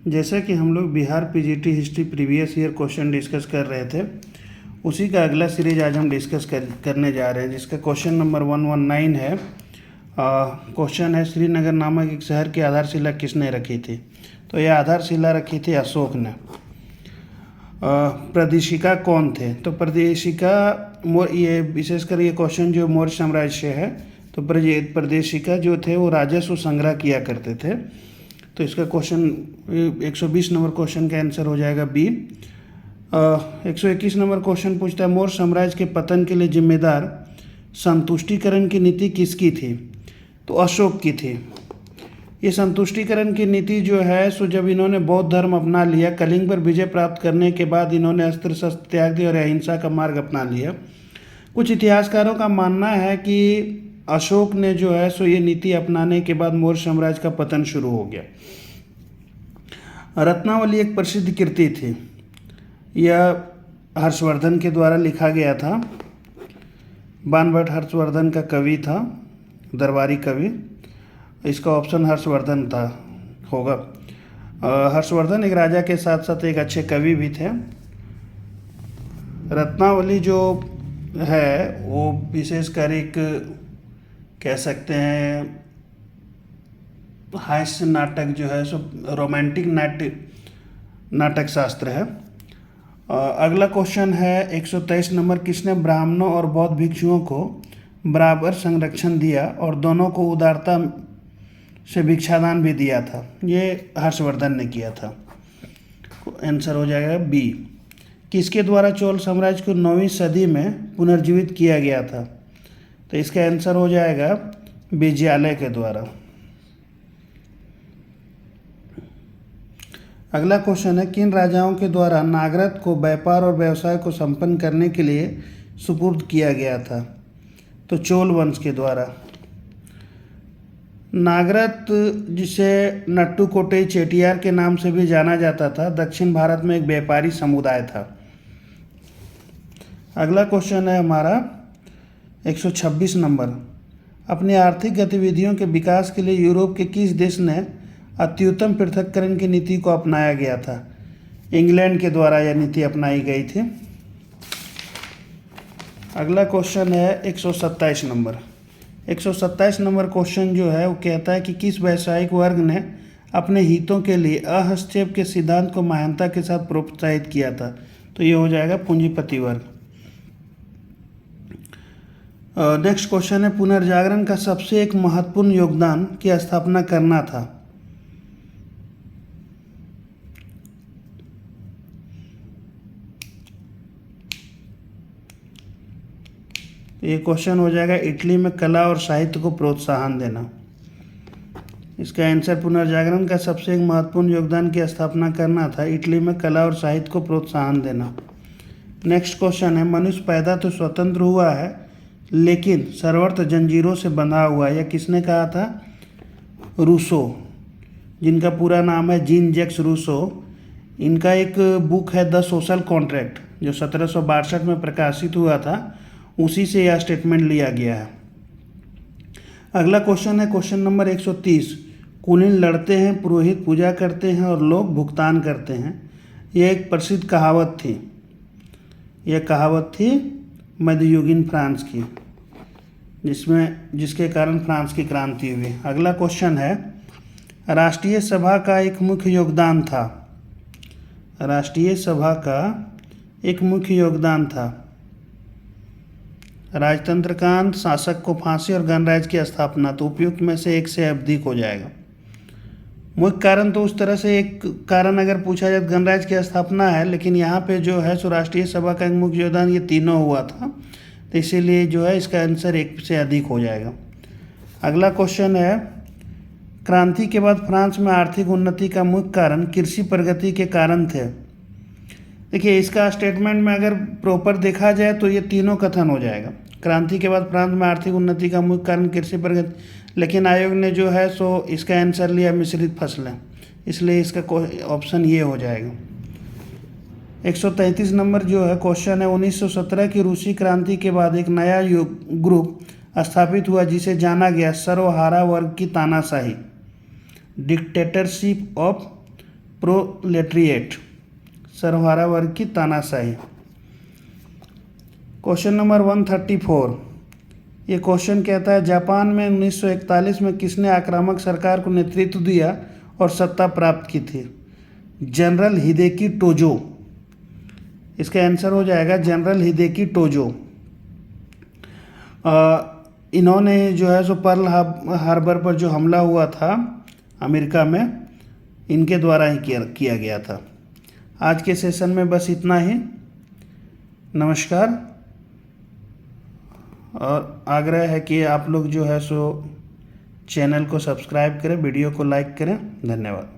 जैसा कि हम लोग Bihar PGT history previous year question discuss कर रहे थे, उसी का अगला सीरीज आज हम डिस्कस करने जा रहे हैं, जिसका क्वेश्चन नंबर 119 है। क्वेश्चन है, श्रीनगर नामक एक शहर की आधारशिला किसने रखी थी? तो यह आधारशिला रखी थी अशोक ने। प्रदेशिका कौन थे? तो प्रदेशिका ये विशेषकर ये क्वेश्चन जो मौर्य साम्राज्य से है, तो प्रदेशिका जो थे वो राजस्व संग्रह किया करते थे। तो इसका क्वेश्चन 120 नंबर क्वेश्चन का आंसर हो जाएगा बी। 121 नंबर क्वेश्चन पूछता है, मौर्य साम्राज्य के पतन के लिए जिम्मेदार संतुष्टिकरण की नीति किसकी थी? तो अशोक की थी। ये संतुष्टिकरण की नीति जो है सो जब इन्होंने बौद्ध धर्म अपना लिया, कलिंग पर विजय प्राप्त करने के बाद इन्होंने अस्त्र शस्त्र त्याग दिया और अहिंसा का मार्ग अपना लिया। कुछ इतिहासकारों का मानना है कि अशोक ने जो है सो ये नीति अपनाने के बाद मौर्य साम्राज्य का पतन शुरू हो गया। रत्नावली एक प्रसिद्ध कृति थी। यह हर्षवर्धन के द्वारा लिखा गया था। बाणभट्ट हर्षवर्धन का कवि था, दरबारी कवि। इसका ऑप्शन हर्षवर्धन था होगा। हर्षवर्धन एक राजा के साथ साथ एक अच्छे कवि भी थे। रत्नावली जो है वो विशेषकर एक कह सकते हैं हास्य नाटक जो है सो रोमांटिक नाटक शास्त्र है। अगला क्वेश्चन है 123 नंबर, किसने ब्राह्मणों और बौद्ध भिक्षुओं को बराबर संरक्षण दिया और दोनों को उदारता से भिक्षादान भी दिया था? ये हर्षवर्धन ने किया था। आंसर हो जाएगा बी। किसके द्वारा चोल साम्राज्य को 9वीं सदी में पुनर्जीवित किया गया था? तो इसका आंसर हो जाएगा विजयालय के द्वारा। अगला क्वेश्चन है, किन राजाओं के द्वारा नागरथ को व्यापार और व्यवसाय को संपन्न करने के लिए सुपुर्द किया गया था? तो चोल वंश के द्वारा। नागरथ, जिसे नट्टू कोट्टई चेटियार के नाम से भी जाना जाता था, दक्षिण भारत में एक व्यापारी समुदाय था। अगला क्वेश्चन है हमारा 126 नंबर, अपनी आर्थिक गतिविधियों के विकास के लिए यूरोप के किस देश ने अत्युत्तम पृथक्करण की नीति को अपनाया गया था? इंग्लैंड के द्वारा यह नीति अपनाई गई थी। अगला क्वेश्चन है 127 नंबर। 127 नंबर क्वेश्चन जो है वो कहता है कि किस व्यावसायिक वर्ग ने अपने हितों के लिए अहस्तक्षेप के सिद्धांत को महानता के साथ प्रोत्साहित किया था? तो ये हो जाएगा पूंजीपति वर्ग। नेक्स्ट क्वेश्चन है, पुनर्जागरण का सबसे एक महत्वपूर्ण योगदान की स्थापना करना था? ये क्वेश्चन हो जाएगा इटली में कला और साहित्य को प्रोत्साहन देना। इसका आंसर, पुनर्जागरण का सबसे एक महत्वपूर्ण योगदान की स्थापना करना था, इटली में कला और साहित्य को प्रोत्साहन देना। नेक्स्ट क्वेश्चन है, मनुष्य पैदा तो स्वतंत्र हुआ है लेकिन सर्वत्र जंजीरों से बंधा हुआ, यह किसने कहा था? रूसो, जिनका पूरा नाम है जीन जैक्स रूसो। इनका एक बुक है द सोशल कॉन्ट्रैक्ट, जो 1762 में प्रकाशित हुआ था, उसी से यह स्टेटमेंट लिया गया है। अगला क्वेश्चन है क्वेश्चन नंबर 130, कुलीन लड़ते हैं, पुरोहित पूजा करते हैं और लोग भुगतान करते हैं। यह एक प्रसिद्ध कहावत थी। यह कहावत थी मध्ययुगीन फ्रांस की, जिसके कारण फ्रांस की क्रांति हुई। अगला क्वेश्चन है, राष्ट्रीय सभा का एक मुख्य योगदान था। राष्ट्रीय सभा का एक मुख्य योगदान था राजतंत्र का अंत, शासक को फांसी और गणराज्य की स्थापना। तो उपयुक्त में से एक से अधिक हो जाएगा। मुख्य कारण तो उस तरह से एक कारण अगर पूछा जाए तो गणराज्य की स्थापना है, लेकिन यहाँ पे जो है सो राष्ट्रीय सभा का एक मुख्य योगदान ये तीनों हुआ था, तो इसीलिए जो है इसका आंसर एक से अधिक हो जाएगा। अगला क्वेश्चन है, क्रांति के बाद फ्रांस में आर्थिक उन्नति का मुख्य कारण कृषि प्रगति के कारण थे। देखिए, इसका स्टेटमेंट में अगर प्रॉपर देखा जाए तो ये तीनों कथन हो जाएगा। क्रांति के बाद फ्रांस में आर्थिक उन्नति का मुख्य कारण कृषि प्रगति, लेकिन आयोग ने जो है सो इसका आंसर लिया मिश्रित फसलें, इसलिए इसका ऑप्शन ये हो जाएगा। 133 नंबर जो है क्वेश्चन है, 1917 की रूसी क्रांति के बाद एक नया ग्रुप स्थापित हुआ जिसे जाना गया सर्वहारा वर्ग की तानाशाही, डिक्टेटरशिप ऑफ प्रोलेटरिएट, सर्वहारा वर्ग की तानाशाही। क्वेश्चन नंबर 134, ये क्वेश्चन कहता है जापान में 1941 में किसने आक्रामक सरकार को नेतृत्व दिया और सत्ता प्राप्त की थी? General Hideki Tojo. इसका आंसर हो जाएगा जनरल हिदेकी टोजो। इन्होंने जो है सो पर्ल हार्बर पर जो हमला हुआ था अमेरिका में, इनके द्वारा ही किया गया था। आज के सेशन में बस इतना ही। नमस्कार। और आग्रह है कि आप लोग जो है सो चैनल को सब्सक्राइब करें, वीडियो को लाइक करें। धन्यवाद।